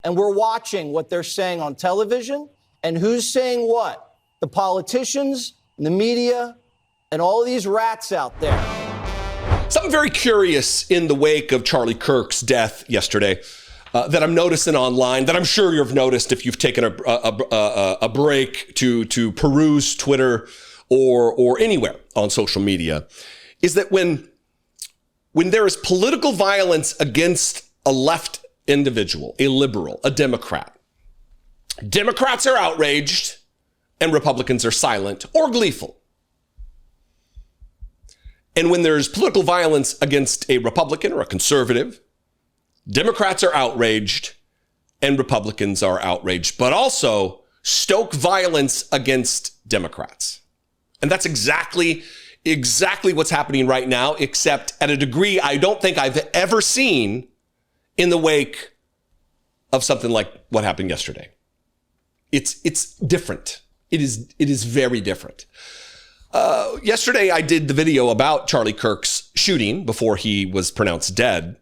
And we're watching what they're saying on television and who's saying what. The politicians, the media, and all of these rats out there. Something very curious in the wake of Charlie Kirk's death yesterday that I'm noticing online, that I'm sure you've noticed if you've taken a break to peruse Twitter or anywhere on social media, is that when there is political violence against a left individual, a liberal, a Democrat, Democrats are outraged and Republicans are silent or gleeful. And when there's political violence against a Republican or a conservative, Democrats are outraged and Republicans are outraged, but also stoke violence against Democrats. And that's exactly what's happening right now, except at a degree I don't think I've ever seen in the wake of something like what happened yesterday. It's different. It is very different. Yesterday, I did the video about Charlie Kirk's shooting before he was pronounced dead.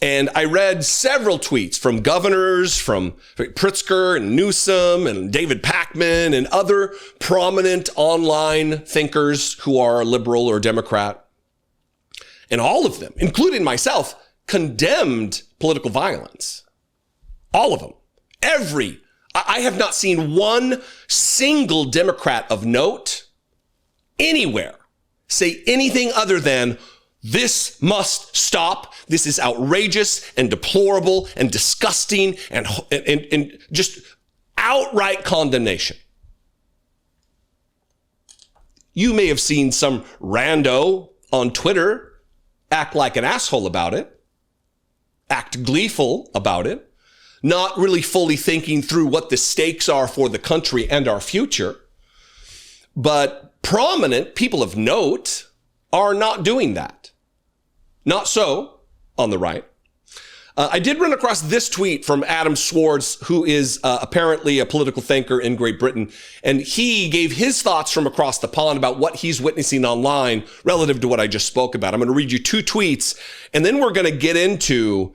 And I read several tweets from governors, from Pritzker and Newsom and David Pachman and other prominent online thinkers who are liberal or Democrat. And all of them, including myself, condemned political violence. All of them. I have not seen one single Democrat of note anywhere say anything other than this must stop. This is outrageous and deplorable and disgusting and just outright condemnation. You may have seen some rando on Twitter act like an asshole about it, act gleeful about it, not really fully thinking through what the stakes are for the country and our future. But prominent people of note are not doing that. Not so on the right. I did run across this tweet from Adam Swartz, who is apparently a political thinker in Great Britain. And he gave his thoughts from across the pond about what he's witnessing online relative to what I just spoke about. I'm going to read you two tweets, and then we're going to get into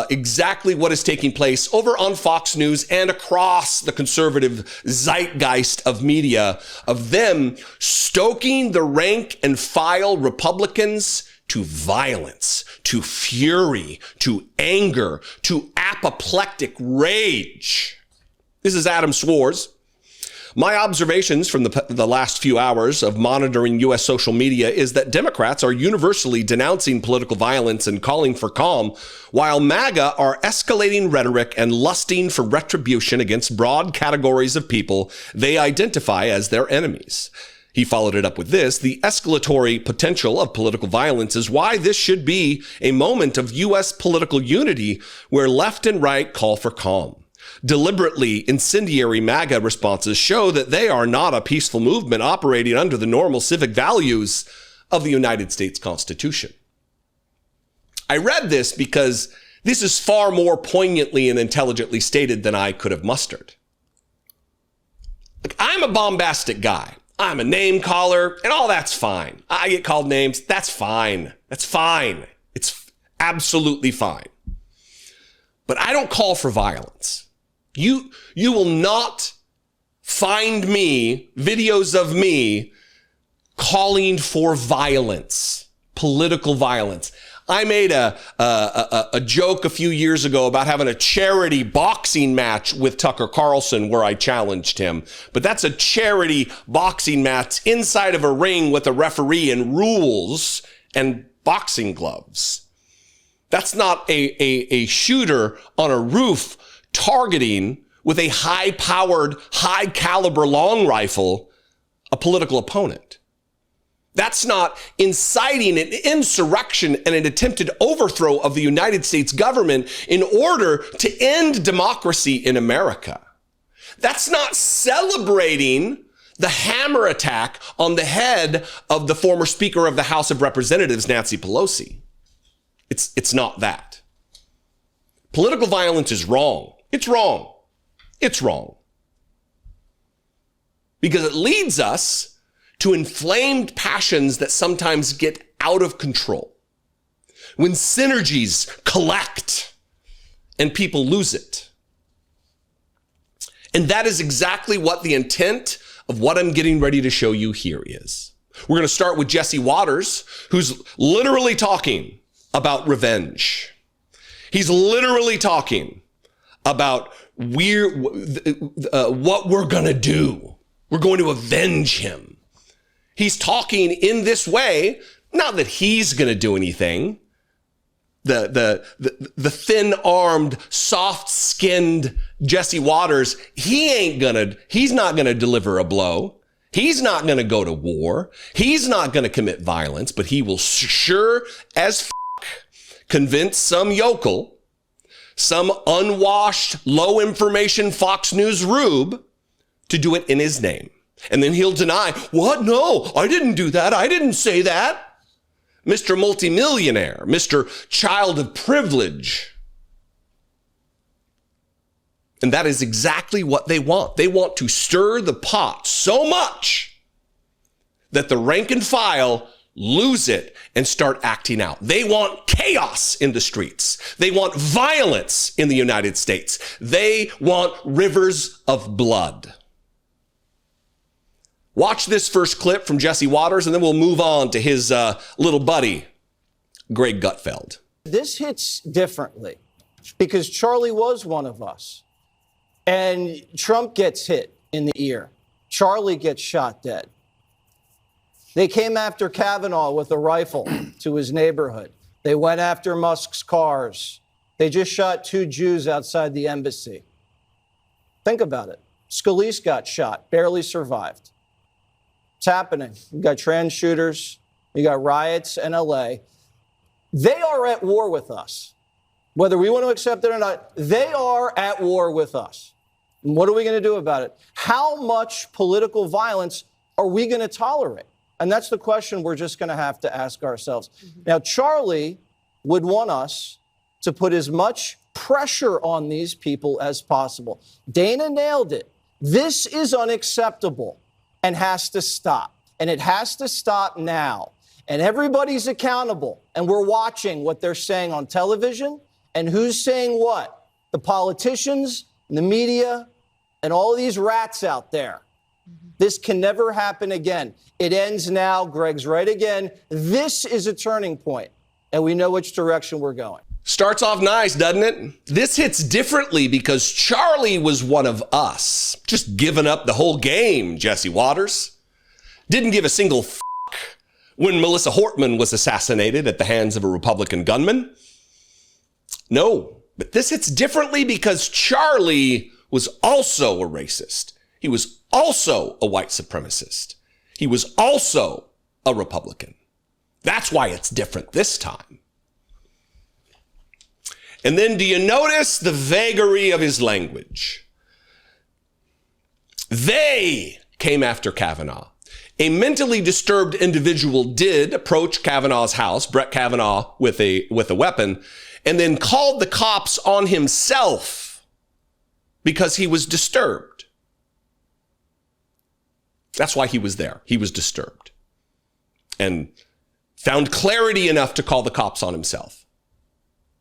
exactly what is taking place over on Fox News and across the conservative zeitgeist of media, of them stoking the rank and file Republicans to violence, to fury, to anger, to apoplectic rage. This is Adam Swartz. My observations from the last few hours of monitoring U.S. social media is that Democrats are universally denouncing political violence and calling for calm, while MAGA are escalating rhetoric and lusting for retribution against broad categories of people they identify as their enemies. He followed it up with this: the escalatory potential of political violence is why this should be a moment of U.S. political unity where left and right call for calm. Deliberately incendiary MAGA responses show that they are not a peaceful movement operating under the normal civic values of the United States Constitution. I read this because this is far more poignantly and intelligently stated than I could have mustered. Like, I'm a bombastic guy. I'm a name caller, and all that's fine. I get called names. That's fine. That's fine. It's absolutely fine. But I don't call for violence. You will not find me, videos of me, calling for violence, political violence. I made a joke a few years ago about having a charity boxing match with Tucker Carlson where I challenged him. But that's a charity boxing match inside of a ring with a referee and rules and boxing gloves. That's not a shooter on a roof targeting with a high-powered, high-caliber long rifle a political opponent. That's not inciting an insurrection and an attempted overthrow of the United States government in order to end democracy in America. That's not celebrating the hammer attack on the head of the former Speaker of the House of Representatives, Nancy Pelosi. It's not that. Political violence is wrong. It's wrong. It's wrong. Because it leads us to inflamed passions that sometimes get out of control. When synergies collect and people lose it. And that is exactly what the intent of what I'm getting ready to show you here is. We're going to start with Jesse Waters, who's literally talking about revenge. He's literally talking about what we're going to do. We're going to avenge him. He's talking in this way, not that he's going to do anything. The thin-armed, soft-skinned Jesse Waters, he's not going to deliver a blow. He's not going to go to war. He's not going to commit violence, but he will sure as convince some yokel, some unwashed, low-information Fox News rube to do it in his name. And then he'll deny, what? No, I didn't do that. I didn't say that. Mr. Multimillionaire, Mr. Child of Privilege. And that is exactly what they want. They want to stir the pot so much that the rank and file lose it and start acting out. They want chaos in the streets. They want violence in the United States. They want rivers of blood. Watch this first clip from Jesse Waters, and then we'll move on to his little buddy, Greg Gutfeld. This hits differently because Charlie was one of us. And Trump gets hit in the ear. Charlie gets shot dead. They came after Kavanaugh with a rifle to his neighborhood. They went after Musk's cars. They just shot 2 Jews outside the embassy. Think about it. Scalise got shot, barely survived. It's happening. You got trans shooters. You got riots in LA. They are at war with us. Whether we want to accept it or not, they are at war with us. And what are we going to do about it? How much political violence are we going to tolerate? And that's the question we're just going to have to ask ourselves. Now, Charlie would want us to put as much pressure on these people as possible. Dana nailed it. This is unacceptable and has to stop. And it has to stop now. And everybody's accountable. And we're watching what they're saying on television and who's saying what. The politicians, the media, and all of these rats out there. This can never happen again. It ends now. Greg's right again. This is a turning point, and we know which direction we're going. Starts off nice, doesn't it? This hits differently because Charlie was one of us. Just giving up the whole game, Jesse Waters. Didn't give a single f*** when Melissa Hortman was assassinated at the hands of a Republican gunman. No, but this hits differently because Charlie was also a racist. He was also a white supremacist. He was also a Republican. That's why it's different this time. And then do you notice the vagary of his language? They came after Kavanaugh. A mentally disturbed individual did approach Kavanaugh's house, Brett Kavanaugh, with a weapon, and then called the cops on himself because he was disturbed. That's why he was there. He was disturbed and found clarity enough to call the cops on himself.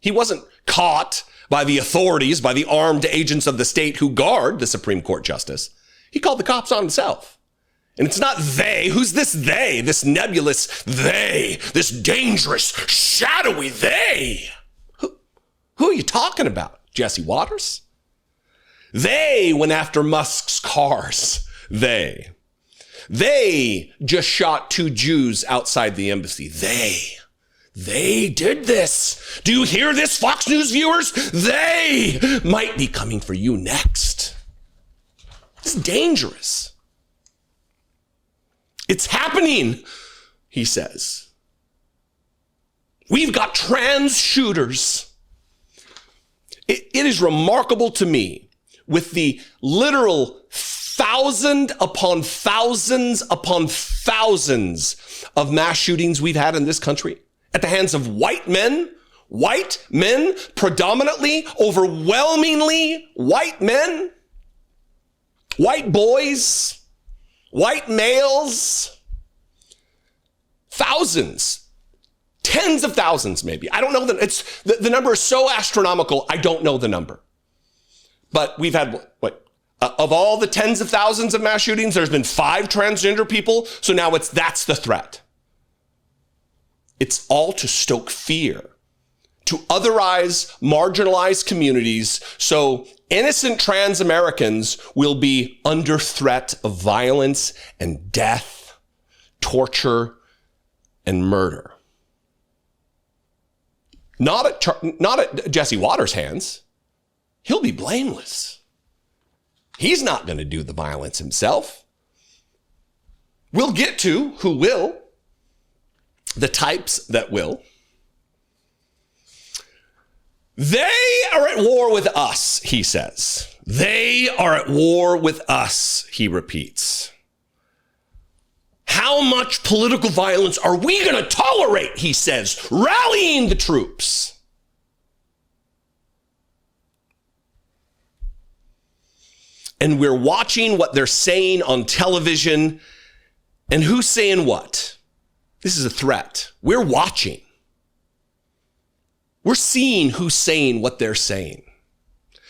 He wasn't caught by the authorities, by the armed agents of the state who guard the Supreme Court justice. He called the cops on himself. And it's not they. Who's this they? This nebulous they, this dangerous, shadowy they. Who are you talking about? Jesse Waters? They went after Musk's cars. They just shot 2 Jews outside the embassy. They did this. Do you hear this, Fox News viewers? They might be coming for you next. It's dangerous. It's happening, he says. We've got trans shooters. It is remarkable to me with the literal thousand upon thousands upon thousands of mass shootings we've had in this country at the hands of white men, predominantly, overwhelmingly white men, white boys, white males, thousands, tens of thousands maybe. I don't know the number is so astronomical, I don't know the number. But we've had, Of all the tens of thousands of mass shootings, there's been 5 transgender people. So now that's the threat. It's all to stoke fear, to otherize marginalized communities so innocent trans Americans will be under threat of violence and death, torture, and murder. Not at Jesse Waters' hands. He'll be blameless. He's not going to do the violence himself. We'll get to who will, the types that will. They are at war with us, he says. They are at war with us, he repeats. How much political violence are we going to tolerate, he says, rallying the troops. And we're watching what they're saying on television. And who's saying what? This is a threat. We're watching. We're seeing who's saying what they're saying.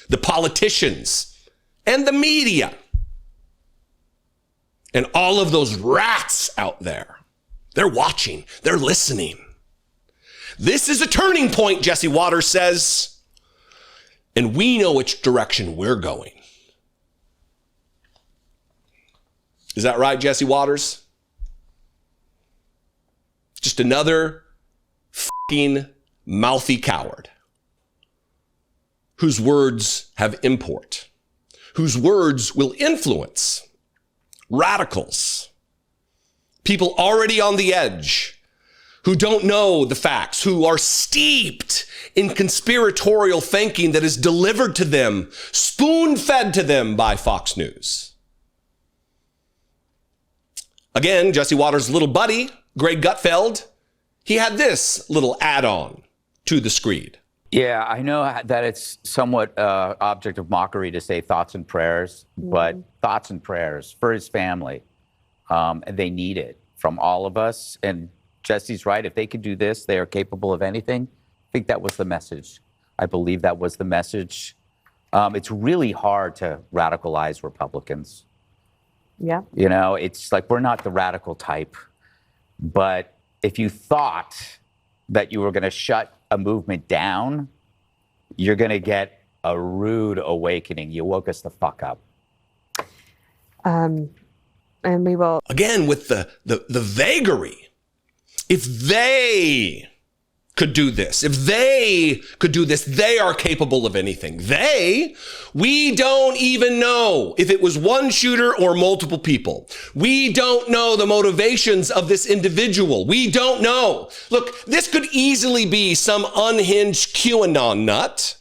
The politicians and the media and all of those rats out there. They're watching. They're listening. This is a turning point, Jesse Waters says, and we know which direction we're going. Is that right, Jesse Waters? Just another fucking mouthy coward whose words have import, whose words will influence radicals, people already on the edge, who don't know the facts, who are steeped in conspiratorial thinking that is delivered to them, spoon-fed to them by Fox News. Again, Jesse Waters' little buddy, Greg Gutfeld, he had this little add-on to the screed. Yeah, I know that it's somewhat object of mockery to say thoughts and prayers, but thoughts and prayers for his family. They need it from all of us. And Jesse's right. If they could do this, they are capable of anything. I think that was the message. I believe that was the message. It's really hard to radicalize Republicans. Yeah. You know, it's like we're not the radical type. But if you thought that you were going to shut a movement down, you're going to get a rude awakening. You woke us the fuck up. And we will. Again, with the vagary. If they could do this, if they could do this, they are capable of anything. We don't even know if it was one shooter or multiple people. We don't know the motivations of this individual. We don't know. Look, this could easily be some unhinged QAnon nut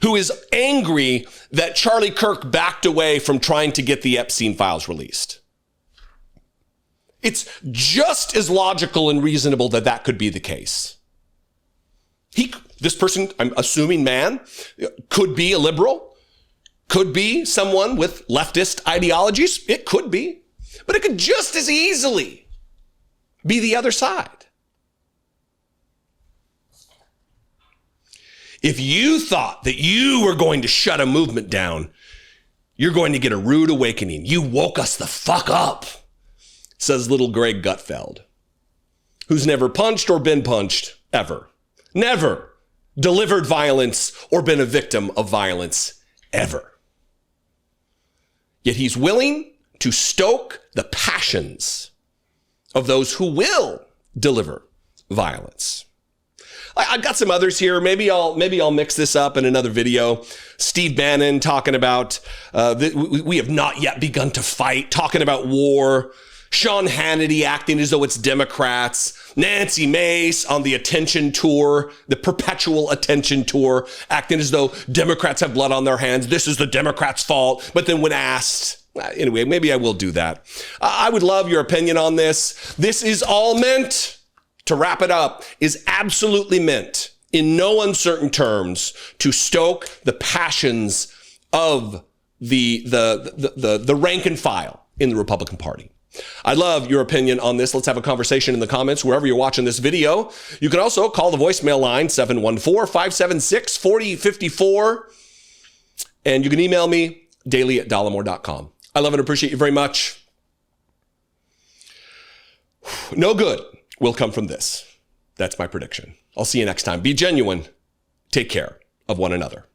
who is angry that Charlie Kirk backed away from trying to get the Epstein files released. It's just as logical and reasonable that that could be the case. This person, I'm assuming man, could be a liberal, could be someone with leftist ideologies. It could be, but it could just as easily be the other side. If you thought that you were going to shut a movement down, you're going to get a rude awakening. You woke us the fuck up, says little Greg Gutfeld, who's never punched or been punched ever. Never delivered violence or been a victim of violence ever. Yet he's willing to stoke the passions of those who will deliver violence. I've got some others here. Maybe I'll mix this up in another video. Steve Bannon talking about we have not yet begun to fight, talking about war. Sean Hannity acting as though it's Democrats. Nancy Mace on the attention tour, the perpetual attention tour, acting as though Democrats have blood on their hands. This is the Democrats' fault. But then when asked, anyway, maybe I will do that. I would love your opinion on this. This is all meant, to wrap it up, is absolutely meant in no uncertain terms to stoke the passions of the rank and file in the Republican Party. I'd love your opinion on this. Let's have a conversation in the comments wherever you're watching this video. You can also call the voicemail line 714-576-4054. And you can email me, daily@dollemore.com. I love and appreciate you very much. No good will come from this. That's my prediction. I'll see you next time. Be genuine. Take care of one another.